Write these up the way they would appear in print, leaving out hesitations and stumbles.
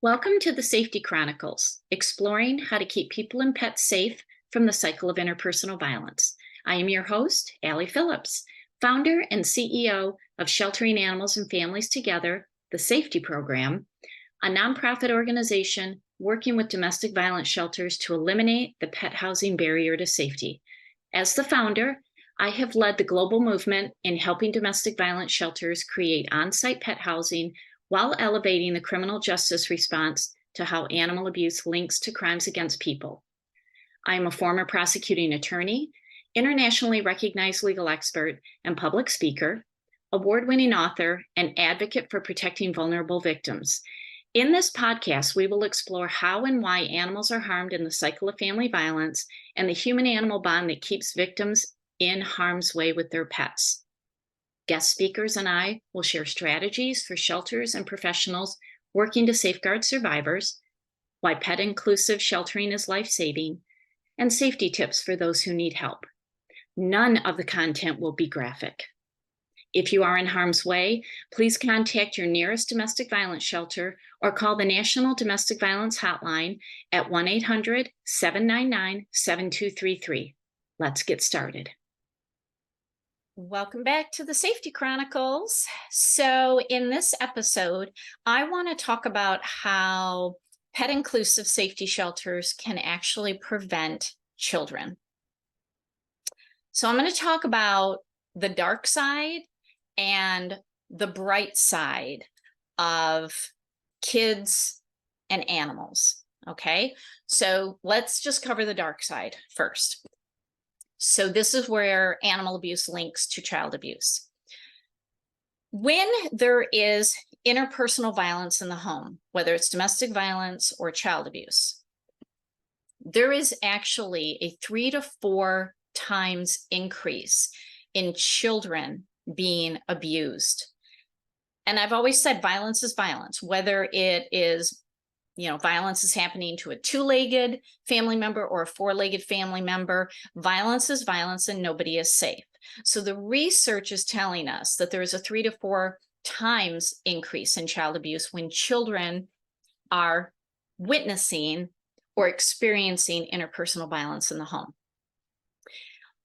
Welcome to the SAFeTy Chronicles, exploring how to keep people and pets safe from the cycle of interpersonal violence. I am your host, Allie Phillips, founder and CEO of Sheltering Animals and Families Together, the SAFeTy Program, a nonprofit organization working with domestic violence shelters to eliminate the pet housing barrier to safety. As the founder, I have led the global movement in helping domestic violence shelters create on-site pet housing while elevating the criminal justice response to how animal abuse links to crimes against people. I am a former prosecuting attorney, internationally recognized legal expert and public speaker, award-winning author, and advocate for protecting vulnerable victims. In this podcast, we will explore how and why animals are harmed in the cycle of family violence and the human-animal bond that keeps victims in harm's way with their pets. Guest speakers and I will share strategies for shelters and professionals working to safeguard survivors, why pet-inclusive sheltering is life-saving, and safety tips for those who need help. None of the content will be graphic. If you are in harm's way, please contact your nearest domestic violence shelter or call the National Domestic Violence Hotline at 1-800-799-7233. Let's get started. Welcome back to the SAFeTy Chronicles. So in this episode, I want to talk about how pet-inclusive safety shelters can actually prevent children. So I'm going to talk about the dark side and the bright side of kids and animals. Okay, so let's just cover the dark side first. So this is where animal abuse links to child abuse. When there is interpersonal violence in the home, whether it's domestic violence or child abuse, there is actually a 3 to 4 times increase in children being abused. And I've always said violence is violence, whether it is violence is happening to a 2-legged family member or a 4-legged family member. Violence is violence and nobody is safe. So the research is telling us that there is a 3 to 4 times increase in child abuse when children are witnessing or experiencing interpersonal violence in the home.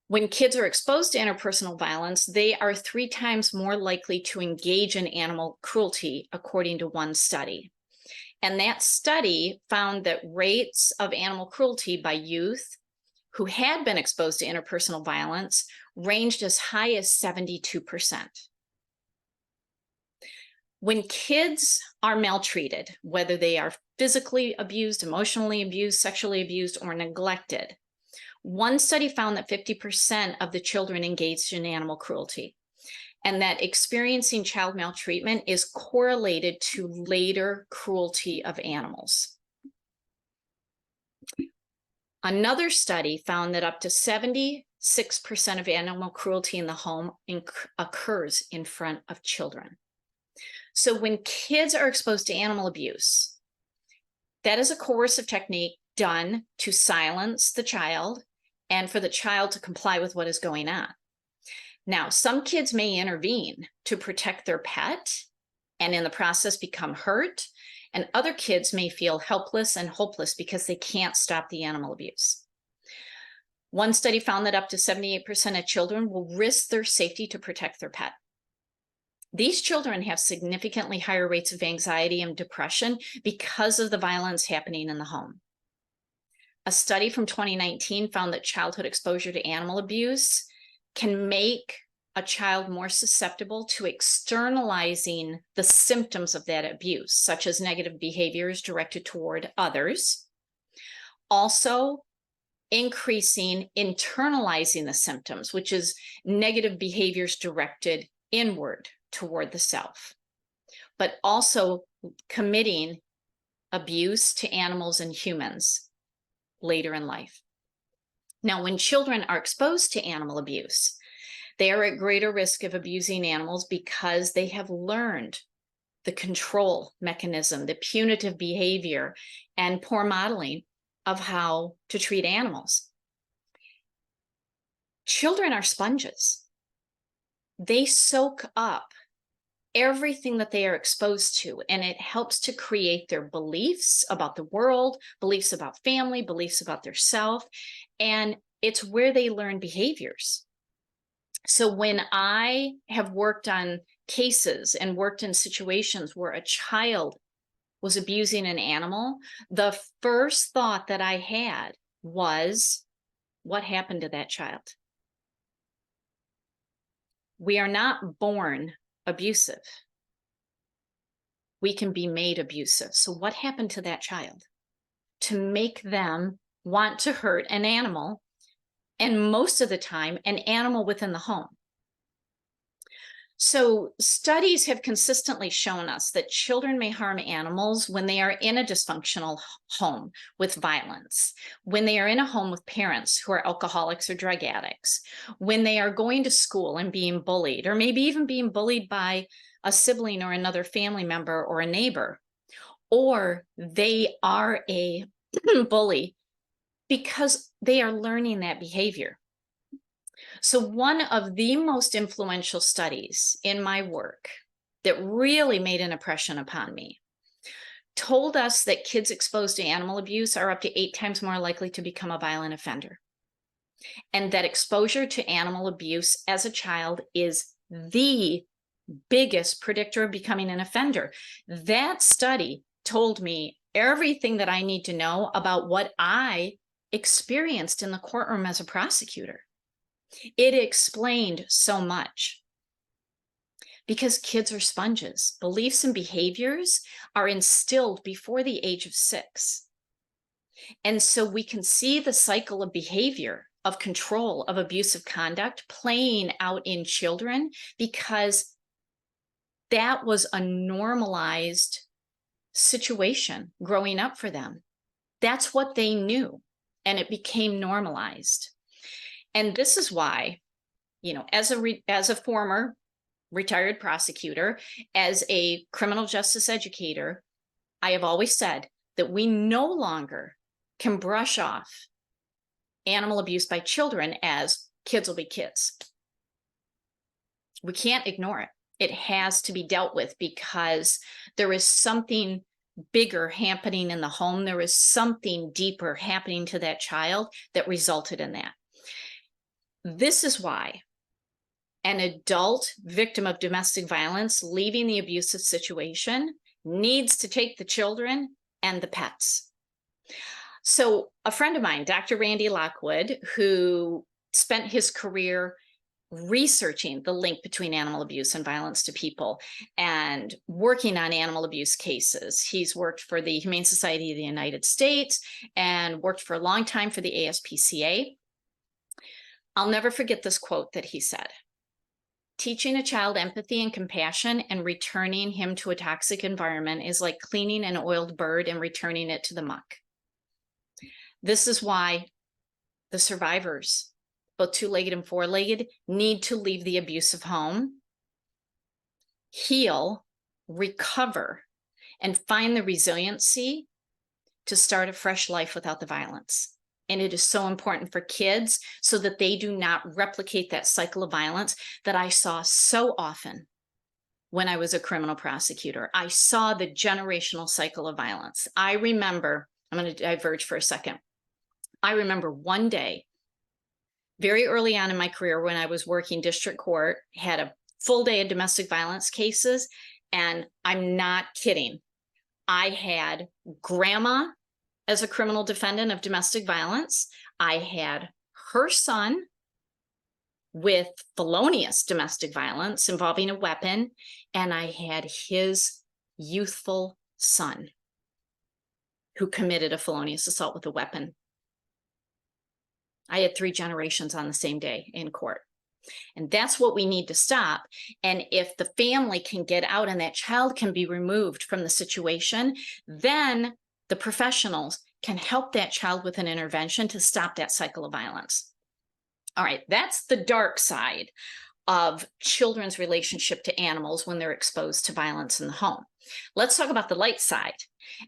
When kids are exposed to interpersonal violence, they are 3 times more likely to engage in animal cruelty, according to one study. And that study found that rates of animal cruelty by youth who had been exposed to interpersonal violence ranged as high as 72%. When kids are maltreated, whether they are physically abused, emotionally abused, sexually abused, or neglected, one study found that 50% of the children engaged in animal cruelty, and that experiencing child maltreatment is correlated to later cruelty of animals. Another study found that up to 76% of animal cruelty in the home occurs in front of children. So when kids are exposed to animal abuse, that is a coercive technique done to silence the child and for the child to comply with what is going on. Now, some kids may intervene to protect their pet and in the process become hurt, and other kids may feel helpless and hopeless because they can't stop the animal abuse. One study found that up to 78% of children will risk their safety to protect their pet. These children have significantly higher rates of anxiety and depression because of the violence happening in the home. A study from 2019 found that childhood exposure to animal abuse can make a child more susceptible to externalizing the symptoms of that abuse, such as negative behaviors directed toward others. Also, increasing internalizing the symptoms, which is negative behaviors directed inward toward the self, but also committing abuse to animals and humans later in life. Now, when children are exposed to animal abuse, they are at greater risk of abusing animals because they have learned the control mechanism, the punitive behavior, and poor modeling of how to treat animals. Children are sponges. They soak up everything that they are exposed to, and it helps to create their beliefs about the world, beliefs about family, beliefs about their self, and it's where they learn behaviors. So when I have worked on cases and worked in situations where a child was abusing an animal, the first thought that I had was, what happened to that child? We are not born abusive. We can be made abusive. So what happened to that child to make them want to hurt an animal, and most of the time, an animal within the home? So studies have consistently shown us that children may harm animals when they are in a dysfunctional home with violence, when they are in a home with parents who are alcoholics or drug addicts, when they are going to school and being bullied, or maybe even being bullied by a sibling or another family member or a neighbor, or they are a bully because they are learning that behavior. So one of the most influential studies in my work that really made an impression upon me told us that kids exposed to animal abuse are up to 8 times more likely to become a violent offender, and that exposure to animal abuse as a child is the biggest predictor of becoming an offender. That study told me everything that I need to know about what I experienced in the courtroom as a prosecutor. It explained so much, because kids are sponges. Beliefs and behaviors are instilled before the age of 6. And so we can see the cycle of behavior, of control, of abusive conduct playing out in children, because that was a normalized situation growing up for them. That's what they knew, and it became normalized. And this is why, as a former retired prosecutor, as a criminal justice educator, I have always said that we no longer can brush off animal abuse by children as kids will be kids. We can't ignore it. It has to be dealt with, because there is something bigger happening in the home. There is something deeper happening to that child that resulted in that. This is why an adult victim of domestic violence leaving the abusive situation needs to take the children and the pets. So a friend of mine, Dr. Randy Lockwood, who spent his career researching the link between animal abuse and violence to people and working on animal abuse cases. He's worked for the Humane Society of the United States and worked for a long time for the ASPCA. I'll never forget this quote that he said: "Teaching a child empathy and compassion and returning him to a toxic environment is like cleaning an oiled bird and returning it to the muck." This is why the survivors, both 2-legged and 4-legged, need to leave the abusive home, heal, recover, and find the resiliency to start a fresh life without the violence. And it is so important for kids so that they do not replicate that cycle of violence that I saw so often when I was a criminal prosecutor. I saw the generational cycle of violence. I remember, I'm going to diverge for a second. I remember one day, very early on in my career, when I was working district court, had a full day of domestic violence cases, and I'm not kidding. I had grandma as a criminal defendant of domestic violence. I had her son with felonious domestic violence involving a weapon, and I had his youthful son who committed a felonious assault with a weapon. I had 3 generations on the same day in court. And that's what we need to stop. And if the family can get out and that child can be removed from the situation, then the professionals can help that child with an intervention to stop that cycle of violence. All right, that's the dark side of children's relationship to animals when they're exposed to violence in the home. Let's talk about the light side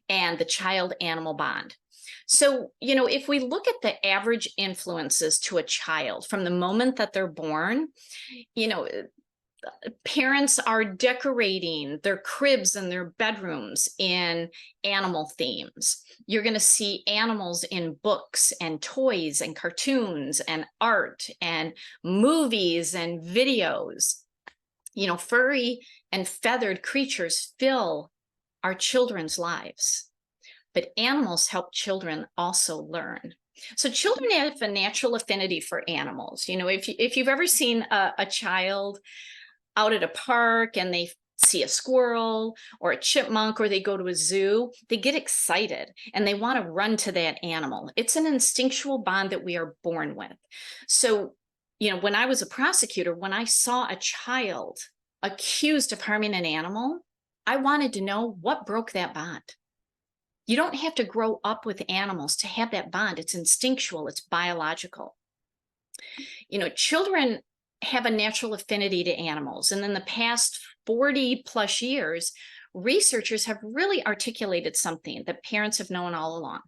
and the child-animal bond. So, if we look at the average influences to a child from the moment that they're born, parents are decorating their cribs and their bedrooms in animal themes. You're going to see animals in books and toys and cartoons and art and movies and videos. You know, furry and feathered creatures fill our children's lives, but animals help children also learn. So children have a natural affinity for animals. You know, if you've ever seen a child out at a park and they see a squirrel or a chipmunk, or they go to a zoo, they get excited and they want to run to that animal. It's an instinctual bond that we are born with. So, you know, when I was a prosecutor, when I saw a child accused of harming an animal, I wanted to know what broke that bond. You don't have to grow up with animals to have that bond. It's instinctual, it's biological. You know, children have a natural affinity to animals. And in the past 40 plus years, researchers have really articulated something that parents have known all along.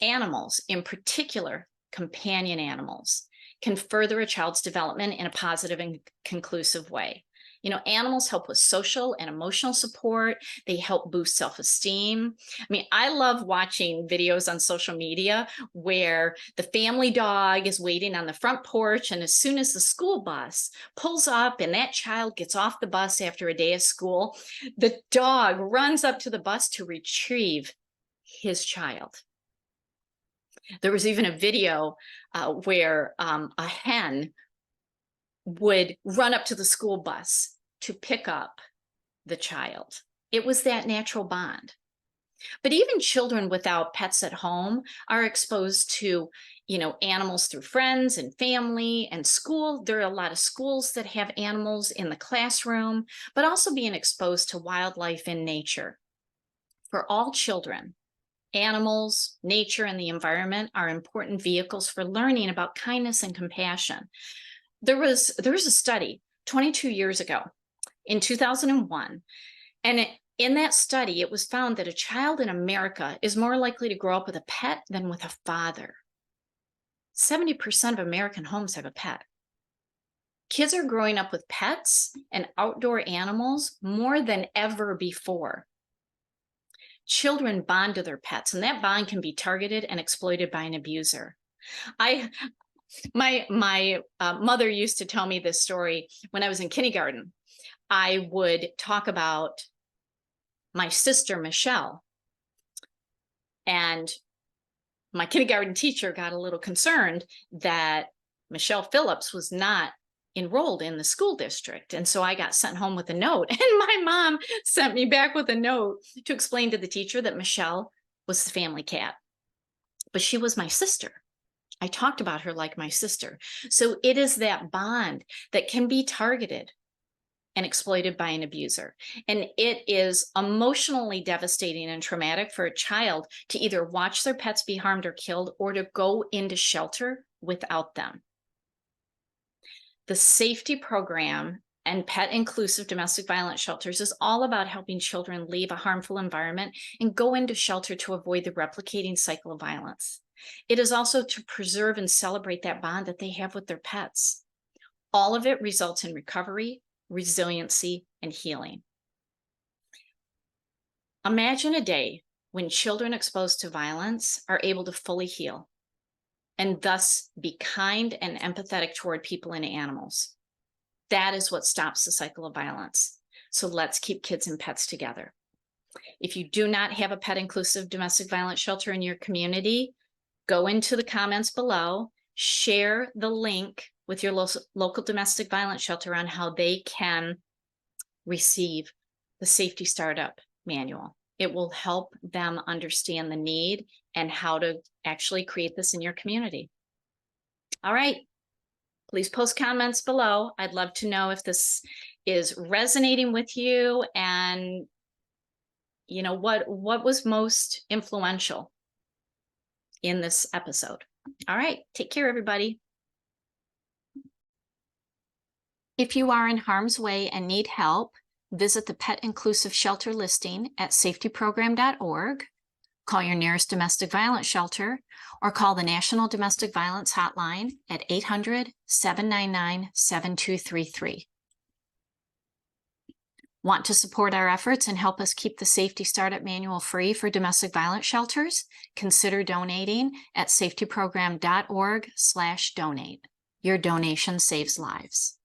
Animals, in particular, companion animals, can further a child's development in a positive and conclusive way. You know, animals help with social and emotional support. They help boost self-esteem. I mean, I love watching videos on social media where the family dog is waiting on the front porch, and as soon as the school bus pulls up and that child gets off the bus after a day of school, the dog runs up to the bus to retrieve his child. There was even a video where a hen would run up to the school bus to pick up the child. It was that natural bond. But even children without pets at home are exposed to, you know, animals through friends and family and school. There are a lot of schools that have animals in the classroom, but also being exposed to wildlife in nature. For all children, animals, nature, and the environment are important vehicles for learning about kindness and compassion. There was a study 22 years ago in 2001, and in that study, it was found that a child in America is more likely to grow up with a pet than with a father. 70% of American homes have a pet. Kids are growing up with pets and outdoor animals more than ever before. Children bond to their pets, and that bond can be targeted and exploited by an abuser. My mother used to tell me this story when I was in kindergarten. I would talk about my sister, Michelle, and my kindergarten teacher got a little concerned that Michelle Phillips was not enrolled in the school district. And so I got sent home with a note, and my mom sent me back with a note to explain to the teacher that Michelle was the family cat, but she was my sister. I talked about her like my sister. So it is that bond that can be targeted and exploited by an abuser. And it is emotionally devastating and traumatic for a child to either watch their pets be harmed or killed, or to go into shelter without them. The SAFeTy program and pet inclusive domestic violence shelters is all about helping children leave a harmful environment and go into shelter to avoid the replicating cycle of violence. It is also to preserve and celebrate that bond that they have with their pets. All of it results in recovery, resiliency, and healing. Imagine a day when children exposed to violence are able to fully heal and thus be kind and empathetic toward people and animals. That is what stops the cycle of violence. So let's keep kids and pets together. If you do not have a pet inclusive domestic violence shelter in your community, go into the comments below, share the link with your local domestic violence shelter on how they can receive the SAFeTy Startup Manual. It will help them understand the need and how to actually create this in your community. All right, please post comments below. I'd love to know if this is resonating with you, and you know, what was most influential in this episode. All right, take care, everybody. If you are in harm's way and need help, visit the Pet Inclusive Shelter listing at safetyprogram.org, call your nearest domestic violence shelter, or call the National Domestic Violence Hotline at 800-799-7233. Want to support our efforts and help us keep the SAFeTy Startup Manual free for domestic violence shelters? Consider donating at safetyprogram.org/donate. Your donation saves lives.